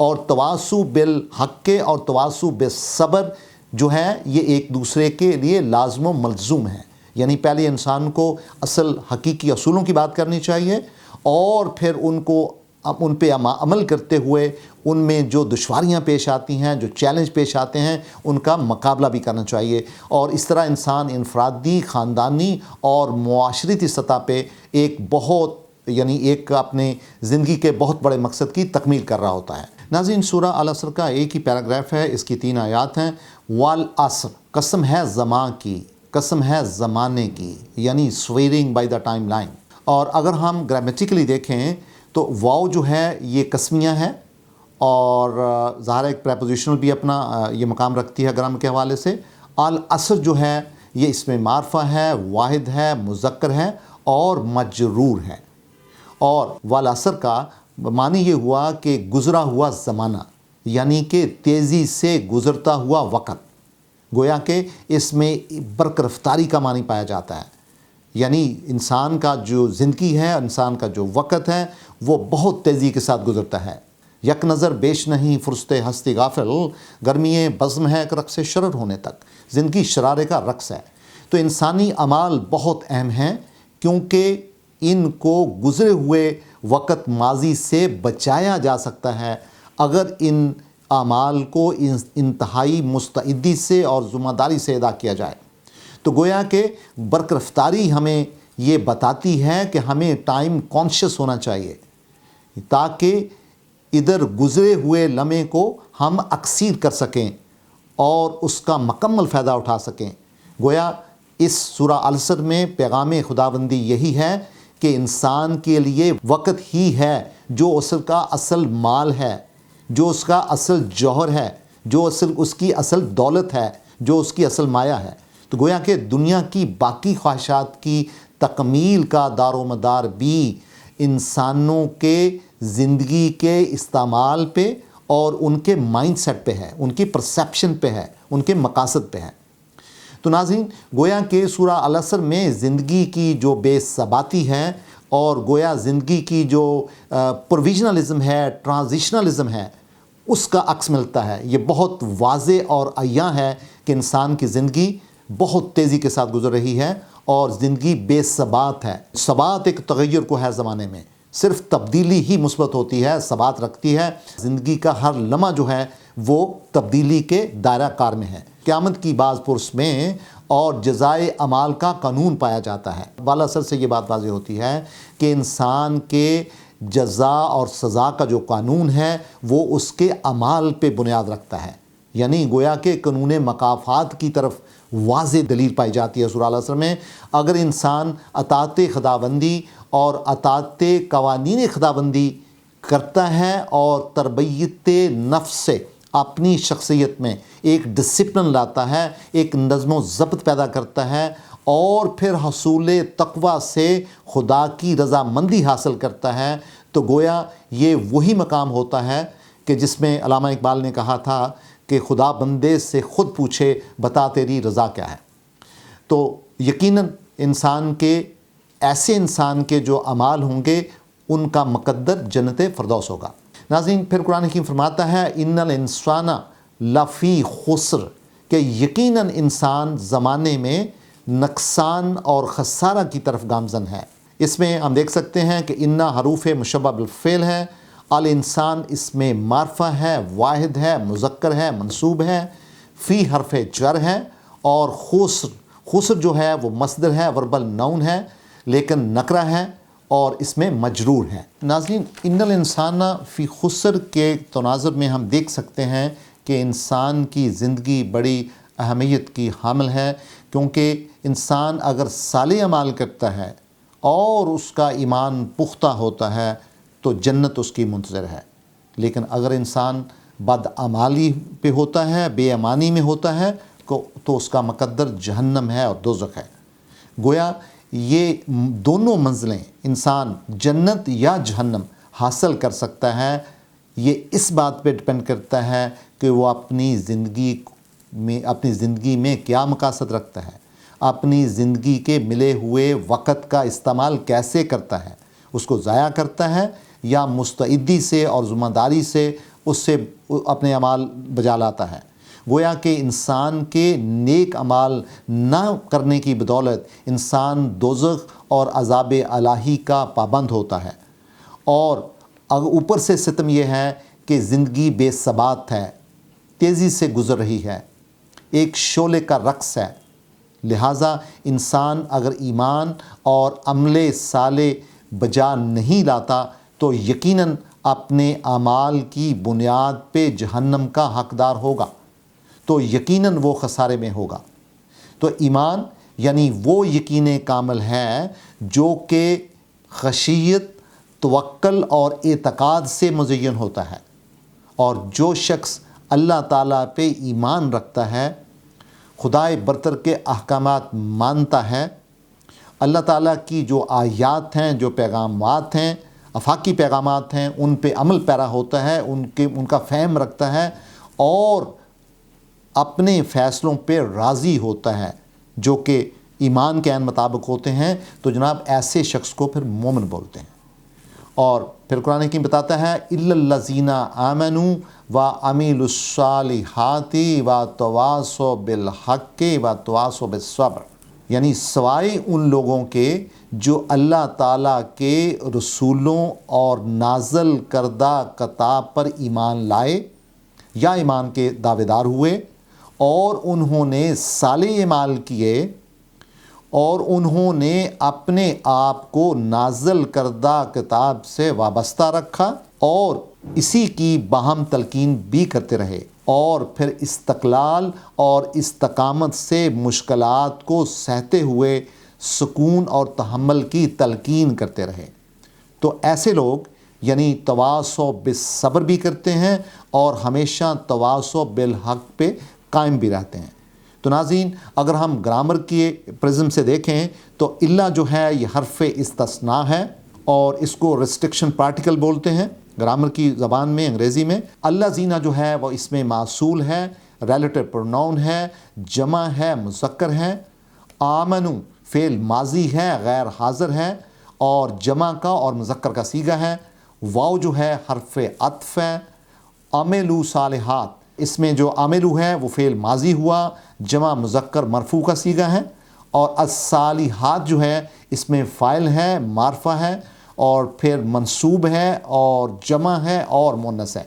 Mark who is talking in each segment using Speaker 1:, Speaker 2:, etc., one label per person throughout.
Speaker 1: اور تواصو بالحق اور تواصو بالصبر جو ہے یہ ایک دوسرے کے لیے لازم و ملزوم ہے. یعنی پہلے انسان کو اصل حقیقی اصولوں کی بات کرنی چاہیے اور پھر ان پہ عمل کرتے ہوئے ان میں جو دشواریاں پیش آتی ہیں، جو چیلنج پیش آتے ہیں، ان کا مقابلہ بھی کرنا چاہیے. اور اس طرح انسان انفرادی، خاندانی اور معاشرتی سطح پہ ایک اپنے زندگی کے بہت بڑے مقصد کی تکمیل کر رہا ہوتا ہے. ناظرین، سورہ العصر کا ایک ہی پیراگراف ہے، اس کی 3 آیات ہیں. والعصر، قسم ہے زمان کی، قسم ہے زمانے کی، یعنی swearing by the time line. اور اگر ہم گرامیٹیکلی دیکھیں تو واو جو ہے یہ قسمیہ ہے اور ظاہر ایک پریپوزیشنل بھی اپنا یہ مقام رکھتی ہے گرامر کے حوالے سے. العصر جو ہے یہ اس میں معرفہ ہے، واحد ہے، مذکر ہے اور مجرور ہے. اور والعصر کا معنی یہ ہوا کہ گزرا ہوا زمانہ، یعنی کہ تیزی سے گزرتا ہوا وقت. گویا کہ اس میں برق رفتاری کا معنی پایا جاتا ہے. یعنی انسان کا جو زندگی ہے، انسان کا جو وقت ہے وہ بہت تیزی کے ساتھ گزرتا ہے. یک نظر بیش نہیں فرست ہستی غافل، گرمی بزم ہے ایک رقص شرر ہونے تک. زندگی شرارے کا رقص ہے. تو انسانی اعمال بہت اہم ہیں کیونکہ ان کو گزرے ہوئے وقت ماضی سے بچایا جا سکتا ہے اگر ان اعمال کو انتہائی مستعدی سے اور ذمہ داری سے ادا کیا جائے. تو گویا کہ برق رفتاری ہمیں یہ بتاتی ہے کہ ہمیں ٹائم کانشیس ہونا چاہیے تاکہ ادھر گزرے ہوئے لمحے کو ہم اکسیر کر سکیں اور اس کا مکمل فائدہ اٹھا سکیں. گویا اس سورہ العصر میں پیغام خداوندی یہی ہے کہ انسان کے لیے وقت ہی ہے جو اس کا اصل مال ہے، جو اس کا اصل جوہر ہے، جو اس کی اصل دولت ہے، جو اس کی اصل مایہ ہے. تو گویا کہ دنیا کی باقی خواہشات کی تکمیل کا دار و مدار بھی انسانوں کے زندگی کے استعمال پہ اور ان کے مائنڈ سیٹ پہ ہے، ان کی پرسیپشن پہ ہے، ان کے مقاصد پہ ہے. تو ناظرین، گویا کہ سورہ العصر میں زندگی کی جو بے ثباتی ہے اور گویا زندگی کی جو پروویژنلزم ہے، ٹرانزیشنلزم ہے، اس کا عکس ملتا ہے. یہ بہت واضح اور عیاں ہے کہ انسان کی زندگی بہت تیزی کے ساتھ گزر رہی ہے اور زندگی بے ثبات ہے. ثبات ایک تغیر کو ہے زمانے میں، صرف تبدیلی ہی مثبت ہوتی ہے، ثبات رکھتی ہے. زندگی کا ہر لمحہ جو ہے وہ تبدیلی کے دائرہ کار میں ہے. قیامت کی باز پرس میں اور جزائے اعمال کا قانون پایا جاتا ہے. والعصر سے یہ بات واضح ہوتی ہے کہ انسان کے جزا اور سزا کا جو قانون ہے وہ اس کے اعمال پہ بنیاد رکھتا ہے. یعنی گویا کہ قانون مکافات کی طرف واضح دلیل پائی جاتی ہے سورہ العصر میں. اگر انسان اطاعت خداوندی اور اطاعت قوانین خداوندی کرتا ہے اور تربیت نفس سے اپنی شخصیت میں ایک ڈسپلن لاتا ہے، ایک نظم و ضبط پیدا کرتا ہے اور پھر حصول تقوی سے خدا کی رضامندی حاصل کرتا ہے، تو گویا یہ وہی مقام ہوتا ہے کہ جس میں علامہ اقبال نے کہا تھا کہ خدا بندے سے خود پوچھے بتا تیری رضا کیا ہے. تو یقیناً ایسے انسان کے جو اعمال ہوں گے ان کا مقدر جنت فردوس ہوگا. ناظرین، پھر قرآن حکیم فرماتا ہے ان الانسان لفی خسر، کہ یقیناً انسان زمانے میں نقصان اور خسارہ کی طرف گامزن ہے. اس میں ہم دیکھ سکتے ہیں کہ انا حروف مشبہ بالفعل ہے، الانسان اس میں معرفہ ہے، واحد ہے، مذکر ہے، منصوب ہے، فی حرف جر ہے، اور خسر جو ہے وہ مصدر ہے، وربل نون ہے لیکن نکرہ ہے اور اس میں مجرور ہے. ناظرین، ان الانسان فی خسر کے تناظر میں ہم دیکھ سکتے ہیں کہ انسان کی زندگی بڑی اہمیت کی حامل ہے، کیونکہ انسان اگر صالح اعمال کرتا ہے اور اس کا ایمان پختہ ہوتا ہے تو جنت اس کی منتظر ہے. لیکن اگر انسان بدعمالی پہ ہوتا ہے، بے ایمانی میں ہوتا ہے تو اس کا مقدر جہنم ہے اور دوزخ ہے. گویا یہ دونوں منزلیں انسان جنت یا جہنم حاصل کر سکتا ہے. یہ اس بات پہ ڈپینڈ کرتا ہے کہ وہ اپنی زندگی میں کیا مقاصد رکھتا ہے، اپنی زندگی کے ملے ہوئے وقت کا استعمال کیسے کرتا ہے، اس کو ضائع کرتا ہے یا مستعدی سے اور ذمہ داری سے اس سے اپنے اعمال بجا لاتا ہے۔ گویا کہ انسان کے نیک اعمال نہ کرنے کی بدولت انسان دوزخ اور عذاب الہی کا پابند ہوتا ہے۔ اور اوپر سے ستم یہ ہے کہ زندگی بے ثبات ہے، تیزی سے گزر رہی ہے، ایک شعلے کا رقص ہے۔ لہٰذا انسان اگر ایمان اور عمل صالح بجا نہیں لاتا تو یقیناً اپنے اعمال کی بنیاد پہ جہنم کا حقدار ہوگا، تو یقیناً وہ خسارے میں ہوگا۔ تو ایمان یعنی وہ یقین کامل ہے جو کہ خشیت، توکل اور اعتقاد سے مزین ہوتا ہے۔ اور جو شخص اللہ تعالیٰ پہ ایمان رکھتا ہے، خدائے برتر کے احکامات مانتا ہے، اللہ تعالیٰ کی جو آیات ہیں، جو پیغامات ہیں، آفاقی پیغامات ہیں، ان پہ عمل پیرا ہوتا ہے، ان کا فہم رکھتا ہے اور اپنے فیصلوں پہ راضی ہوتا ہے جو کہ ایمان کے عین مطابق ہوتے ہیں، تو جناب ایسے شخص کو پھر مومن بولتے ہیں۔ اور پھر قرآن حکیم بتاتا ہے اِلَّا الَّذِينَ آمَنُوا وَعَمِلُوا الصَّالِحَاتِ وَتَوَاصَوْا بِالْحَقِّ وَتَوَاصَوْا بِالصَّبْرِ، یعنی سوائے ان لوگوں کے جو اللہ تعالیٰ کے رسولوں اور نازل کردہ کتاب پر ایمان لائے یا ایمان کے دعوے دار ہوئے اور انہوں نے صالح اعمال کیے اور انہوں نے اپنے آپ کو نازل کردہ کتاب سے وابستہ رکھا اور اسی کی باہم تلقین بھی کرتے رہے، اور پھر استقلال اور استقامت سے مشکلات کو سہتے ہوئے سکون اور تحمل کی تلقین کرتے رہے، تو ایسے لوگ یعنی تواصو بالصبر بھی کرتے ہیں اور ہمیشہ تواصو بالحق پہ قائم بھی رہتے ہیں۔ تو ناظرین، اگر ہم گرامر کے پرزم سے دیکھیں تو الا جو ہے یہ حرف استثناء ہے اور اس کو ریسٹرکشن پارٹیکل بولتے ہیں گرامر کی زبان میں، انگریزی میں۔ الذین جو ہے وہ اس میں موصول ہے، ریلیٹو پروناؤن ہے، جمع ہے، مذکر ہے۔ آمنو فعل ماضی ہے، غیر حاضر ہے اور جمع کا اور مذکر کا صیغہ ہے۔ واو جو ہے حرف عطف ہے۔ عملو صالحات، اس میں جو عملو ہے وہ فعل ماضی ہوا، جمع مذکر مرفوع کا صیغہ ہے، اور الصالحات جو ہے اس میں فاعل ہے، معرفہ ہے اور پھر منصوب ہے اور جمع ہے اور مؤنث ہے۔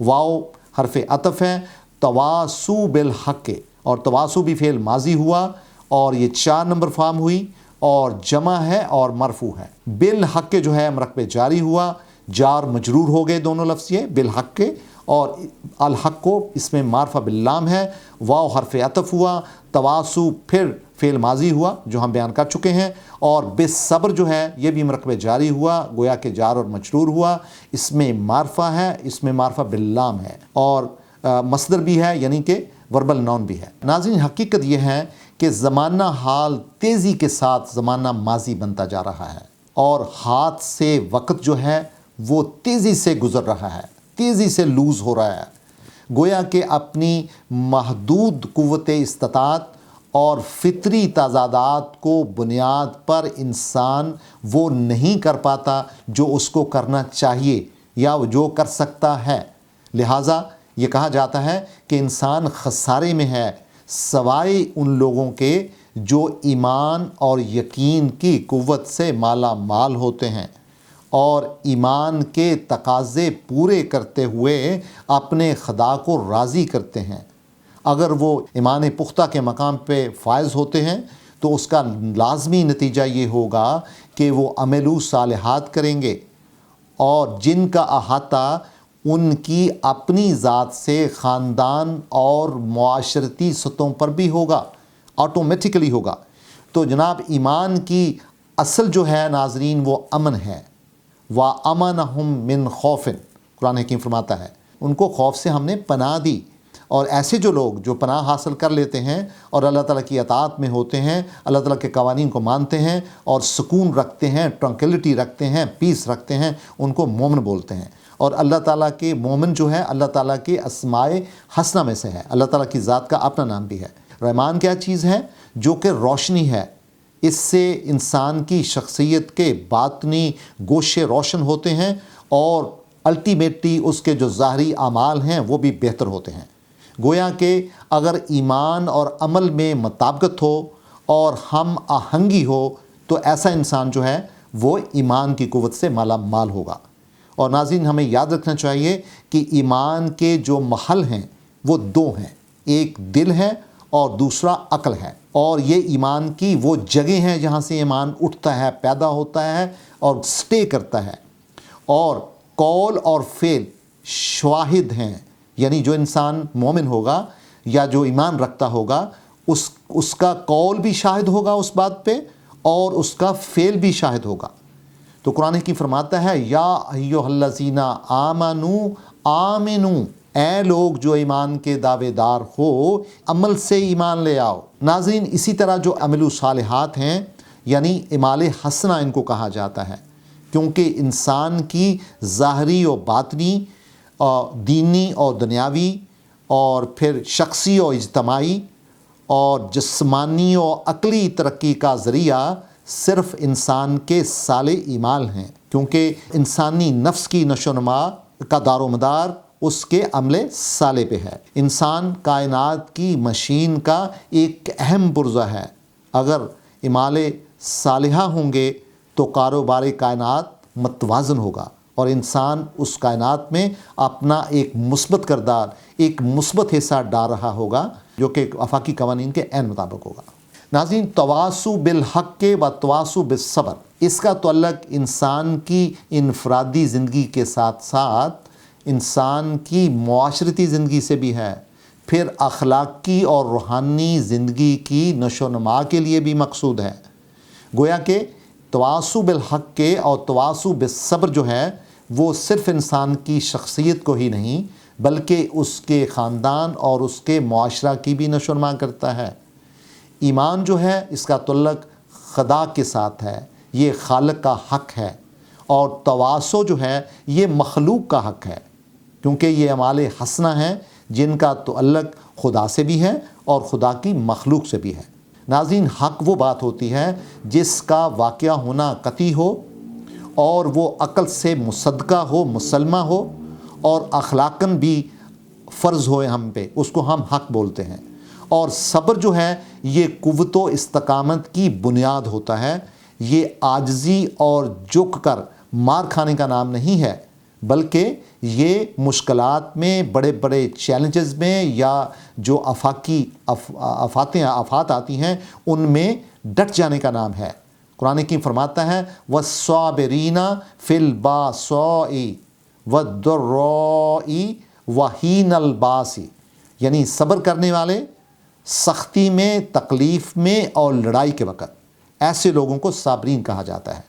Speaker 1: واو حرف عطف ہے۔ تواصو بالحق، اور تواصو بھی فعل ماضی ہوا اور یہ 4 نمبر فارم ہوئی اور جمع ہے اور مرفوع ہے۔ بالحق جو ہے مرکب جاری ہوا، جار مجرور ہو گئے دونوں لفظ یہ بالحق کے، اور الحق کو اس میں معرفہ باللام ہے۔ واو حرف عطف ہوا، تواصو پھر فعل ماضی ہوا جو ہم بیان کر چکے ہیں، اور بالصبر جو ہے یہ بھی مرکب جاری ہوا، گویا کہ جار اور مجرور ہوا، اس میں معرفہ ہے، اس میں معرفہ باللام ہے، اور مصدر بھی ہے یعنی کہ وربل نون بھی ہے۔ ناظرین، حقیقت یہ ہے کہ زمانہ حال تیزی کے ساتھ زمانہ ماضی بنتا جا رہا ہے اور ہاتھ سے وقت جو ہے وہ تیزی سے گزر رہا ہے، تیزی سے لوز ہو رہا ہے۔ گویا کہ اپنی محدود قوت استطاعت اور فطری تضادات کو بنیاد پر انسان وہ نہیں کر پاتا جو اس کو کرنا چاہیے یا جو کر سکتا ہے، لہٰذا یہ کہا جاتا ہے کہ انسان خسارے میں ہے سوائے ان لوگوں کے جو ایمان اور یقین کی قوت سے مالا مال ہوتے ہیں اور ایمان کے تقاضے پورے کرتے ہوئے اپنے خدا کو راضی کرتے ہیں۔ اگر وہ ایمان پختہ کے مقام پہ فائز ہوتے ہیں تو اس کا لازمی نتیجہ یہ ہوگا کہ وہ عملو صالحات کریں گے اور جن کا احاطہ ان کی اپنی ذات سے خاندان اور معاشرتی سطحوں پر بھی ہوگا، آٹومیٹکلی ہوگا۔ تو جناب ایمان کی اصل جو ہے ناظرین وہ امن ہے۔ وَأَمَنَهُم مِّن خَوْفٍ، قرآن حکیم فرماتا ہے ان کو خوف سے ہم نے پناہ دی۔ اور ایسے جو لوگ جو پناہ حاصل کر لیتے ہیں اور اللہ تعالیٰ کی اطاعت میں ہوتے ہیں، اللہ تعالیٰ کے قوانین کو مانتے ہیں اور سکون رکھتے ہیں، ٹرنکلٹی رکھتے ہیں، پیس رکھتے ہیں، ان کو مومن بولتے ہیں۔ اور اللہ تعالیٰ کے مومن جو ہے اللہ تعالیٰ کے اسماء حسنہ میں سے ہے، اللہ تعالیٰ کی ذات کا اپنا نام بھی ہے۔ رحمان کیا چیز ہے؟ جو کہ روشنی ہے، اس سے انسان کی شخصیت کے باطنی گوشے روشن ہوتے ہیں اور الٹیمیٹلی اس کے جو ظاہری اعمال ہیں وہ بھی بہتر ہوتے ہیں۔ گویا کہ اگر ایمان اور عمل میں مطابقت ہو اور ہم آہنگی ہو تو ایسا انسان جو ہے وہ ایمان کی قوت سے مالا مال ہوگا۔ اور ناظرین، ہمیں یاد رکھنا چاہیے کہ ایمان کے جو محل ہیں وہ دو ہیں، ایک دل ہے اور دوسرا عقل ہے، اور یہ ایمان کی وہ جگہ ہیں جہاں سے ایمان اٹھتا ہے، پیدا ہوتا ہے اور سٹے کرتا ہے۔ اور قول اور فعل شواہد ہیں، یعنی جو انسان مومن ہوگا یا جو ایمان رکھتا ہوگا اس کا قول بھی شاہد ہوگا اس بات پہ اور اس کا فعل بھی شاہد ہوگا۔ تو قرآن حکیم فرماتا ہے یا ایھا الذین آمنوا آمنوا، اے لوگ جو ایمان کے دعوے دار ہو عمل سے ایمان لے آؤ۔ ناظرین، اسی طرح جو عمل و صالحات ہیں یعنی اعمال حسنہ ان کو کہا جاتا ہے، کیونکہ انسان کی ظاہری و باطنی دینی اور دنیاوی اور پھر شخصی و اجتماعی اور جسمانی و عقلی ترقی کا ذریعہ صرف انسان کے صالح اعمال ہیں، کیونکہ انسانی نفس کی نشو و نما کا دار و مدار اس کے عمل صالح پہ ہے۔ انسان کائنات کی مشین کا ایک اہم پرزہ ہے۔ اگر اعمال صالحہ ہوں گے تو کاروبار کائنات متوازن ہوگا اور انسان اس کائنات میں اپنا ایک مثبت کردار، ایک مثبت حصہ ڈال رہا ہوگا جو کہ آفاقی قوانین کے عین مطابق ہوگا۔ ناظرین، تواصوا بالحق و تواصوا بالصبر، اس کا تعلق انسان کی انفرادی زندگی کے ساتھ ساتھ انسان کی معاشرتی زندگی سے بھی ہے، پھر اخلاقی اور روحانی زندگی کی نشو و نما کے لیے بھی مقصود ہے۔ گویا کہ تواصوا بالحق اور تواصوا بالصبر جو ہے وہ صرف انسان کی شخصیت کو ہی نہیں بلکہ اس کے خاندان اور اس کے معاشرہ کی بھی نشو و نما کرتا ہے۔ ایمان جو ہے اس کا تعلق خدا کے ساتھ ہے، یہ خالق کا حق ہے، اور تواصو جو ہے یہ مخلوق کا حق ہے، کیونکہ یہ اعمال حسنہ ہیں جن کا تعلق خدا سے بھی ہے اور خدا کی مخلوق سے بھی ہے۔ ناظرین، حق وہ بات ہوتی ہے جس کا واقعہ ہونا قطعی ہو اور وہ عقل سے مصدقہ ہو، مسلمہ ہو اور اخلاقاً بھی فرض ہوئے ہم پہ، اس کو ہم حق بولتے ہیں۔ اور صبر جو ہے یہ قوت و استقامت کی بنیاد ہوتا ہے، یہ عاجزی اور جھک کر مار کھانے کا نام نہیں ہے، بلکہ یہ مشکلات میں، بڑے بڑے چیلنجز میں یا جو آفاقی آفات آتی ہیں ان میں ڈٹ جانے کا نام ہے۔ قرآن حکیم فرماتا ہے وَالصَّابِرِينَ فِي الْبَأْسَاءِ وَالضَّرَّاءِ وَحِینَ الْبَأْسِ، یعنی صبر کرنے والے سختی میں، تکلیف میں اور لڑائی کے وقت، ایسے لوگوں کو صابرین کہا جاتا ہے۔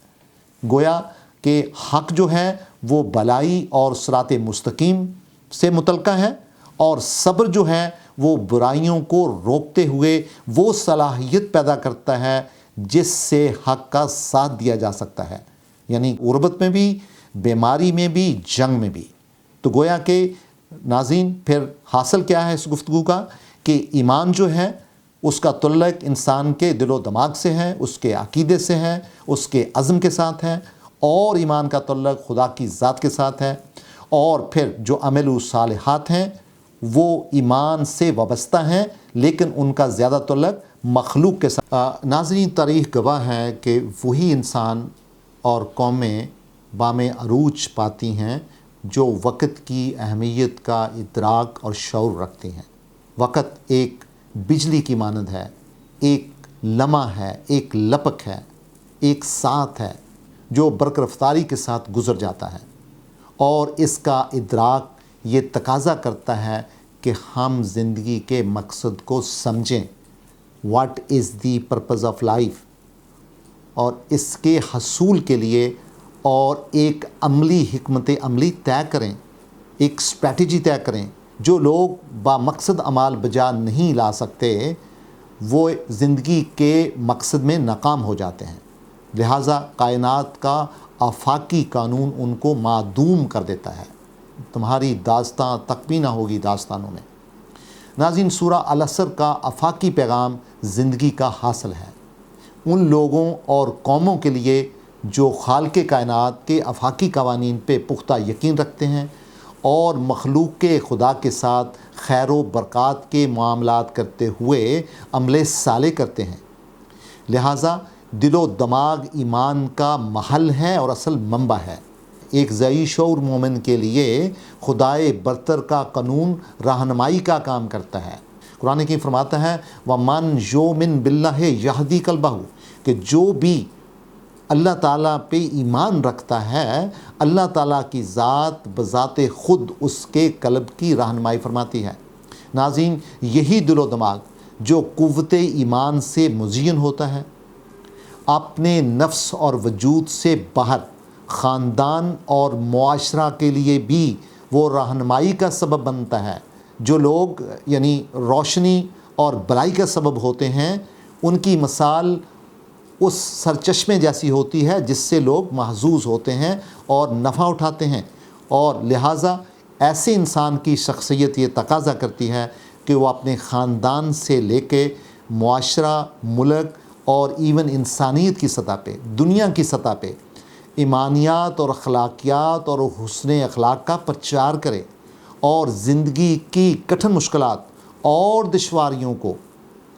Speaker 1: گویا کہ حق جو ہے وہ بلائی اور صراط مستقیم سے متعلقہ ہے، اور صبر جو ہے وہ برائیوں کو روکتے ہوئے وہ صلاحیت پیدا کرتا ہے جس سے حق کا ساتھ دیا جا سکتا ہے، یعنی غربت میں بھی، بیماری میں بھی، جنگ میں بھی۔ تو گویا کہ ناظرین، پھر حاصل کیا ہے اس گفتگو کا کہ ایمان جو ہے اس کا تعلق انسان کے دل و دماغ سے ہے، اس کے عقیدے سے ہے، اس کے عزم کے ساتھ ہے، اور ایمان کا تعلق خدا کی ذات کے ساتھ ہے، اور پھر جو عمل و صالحات ہیں وہ ایمان سے وابستہ ہیں لیکن ان کا زیادہ تعلق مخلوق کے ساتھ۔ ناظرین، تاریخ گواہ ہے کہ وہی انسان اور قومیں بام عروج پاتی ہیں جو وقت کی اہمیت کا ادراک اور شعور رکھتی ہیں۔ وقت ایک بجلی کی مانند ہے، ایک لمحہ ہے، ایک لپک ہے، ایک ساتھ ہے جو برق رفتاری کے ساتھ گزر جاتا ہے، اور اس کا ادراک یہ تقاضا کرتا ہے کہ ہم زندگی کے مقصد کو سمجھیں، what is the purpose of life, اور اس کے حصول کے لیے اور ایک عملی حکمت عملی طے کریں، ایک اسٹریٹجی طے کریں۔ جو لوگ با مقصد اعمال بجا نہیں لا سکتے وہ زندگی کے مقصد میں ناکام ہو جاتے ہیں، لہٰذا کائنات کا آفاقی قانون ان کو معدوم کر دیتا ہے۔ تمہاری داستان تک بھی نہ ہوگی داستانوں میں۔ ناظرین، سورہ العصر کا آفاقی پیغام زندگی کا حاصل ہے، ان لوگوں اور قوموں کے لیے جو خالق کائنات کے آفاقی قوانین پہ پختہ یقین رکھتے ہیں اور مخلوق کے خدا کے ساتھ خیر و برکات کے معاملات کرتے ہوئے عمل صالح کرتے ہیں۔ لہٰذا دل و دماغ ایمان کا محل ہے اور اصل منبع ہے۔ ایک ذی شعور مومن کے لیے خدائے برتر کا قانون رہنمائی کا کام کرتا ہے۔ قرآن حکیم فرماتا ہے وَمَنْ يُؤْمِنْ بِاللَّهِ يَهْدِ قَلْبَهُ کہ جو بھی اللہ تعالیٰ پہ ایمان رکھتا ہے اللہ تعالیٰ کی ذات بذات خود اس کے قلب کی رہنمائی فرماتی ہے۔ ناظرین، یہی دل و دماغ جو قوت ایمان سے مزین ہوتا ہے، اپنے نفس اور وجود سے باہر خاندان اور معاشرہ کے لیے بھی وہ رہنمائی کا سبب بنتا ہے۔ جو لوگ یعنی روشنی اور بلائی کا سبب ہوتے ہیں ان کی مثال اس سرچشمے جیسی ہوتی ہے جس سے لوگ محظوظ ہوتے ہیں اور نفع اٹھاتے ہیں، اور لہٰذا ایسے انسان کی شخصیت یہ تقاضا کرتی ہے کہ وہ اپنے خاندان سے لے کے معاشرہ، ملک اور ایون انسانیت کی سطح پہ، دنیا کی سطح پہ ایمانیات اور اخلاقیات اور حسن اخلاق کا پرچار کرے اور زندگی کی کٹھن مشکلات اور دشواریوں کو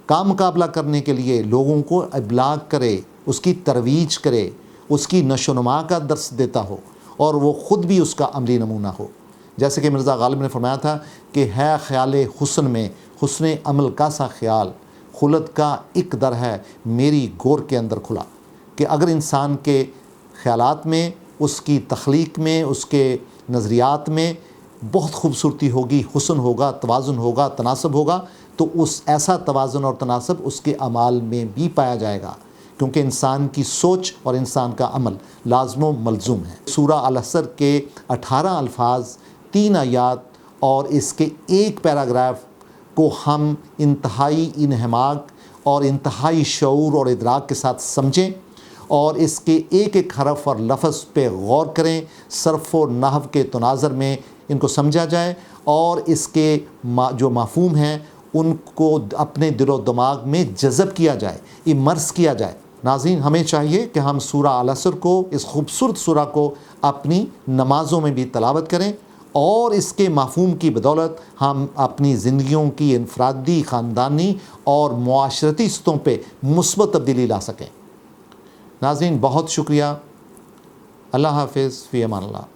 Speaker 1: کا مقابلہ کرنے کے لیے لوگوں کو ابلاغ کرے، اس کی ترویج کرے، اس کی نشو و نما کا درس دیتا ہو اور وہ خود بھی اس کا عملی نمونہ ہو۔ جیسے کہ مرزا غالب نے فرمایا تھا کہ ہے خیال حسن میں حسن عمل کا سا خیال، خلد کا ایک در ہے میری گور کے اندر کھلا۔ کہ اگر انسان کے خیالات میں، اس کی تخلیق میں، اس کے نظریات میں بہت خوبصورتی ہوگی، حسن ہوگا، توازن ہوگا، تناسب ہوگا، تو اس ایسا توازن اور تناسب اس کے اعمال میں بھی پایا جائے گا، کیونکہ انسان کی سوچ اور انسان کا عمل لازم و ملزوم ہے۔ سورہ العصر کے 18 الفاظ، 3 آیات اور اس کے ایک پیراگراف کو ہم انتہائی انہماک اور انتہائی شعور اور ادراک کے ساتھ سمجھیں اور اس کے ایک ایک حرف اور لفظ پہ غور کریں، صرف و نحو کے تناظر میں ان کو سمجھا جائے اور اس کے جو مفہوم ہیں ان کو اپنے دل و دماغ میں جذب کیا جائے، امرس کیا جائے۔ ناظرین، ہمیں چاہیے کہ ہم سورہ العصر کو، اس خوبصورت سورہ کو اپنی نمازوں میں بھی تلاوت کریں اور اس کے مفہوم کی بدولت ہم اپنی زندگیوں کی انفرادی، خاندانی اور معاشرتی سطحوں پہ مثبت تبدیلی لا سکیں۔ ناظرین، بہت شکریہ۔ اللہ حافظ، فی امان اللہ۔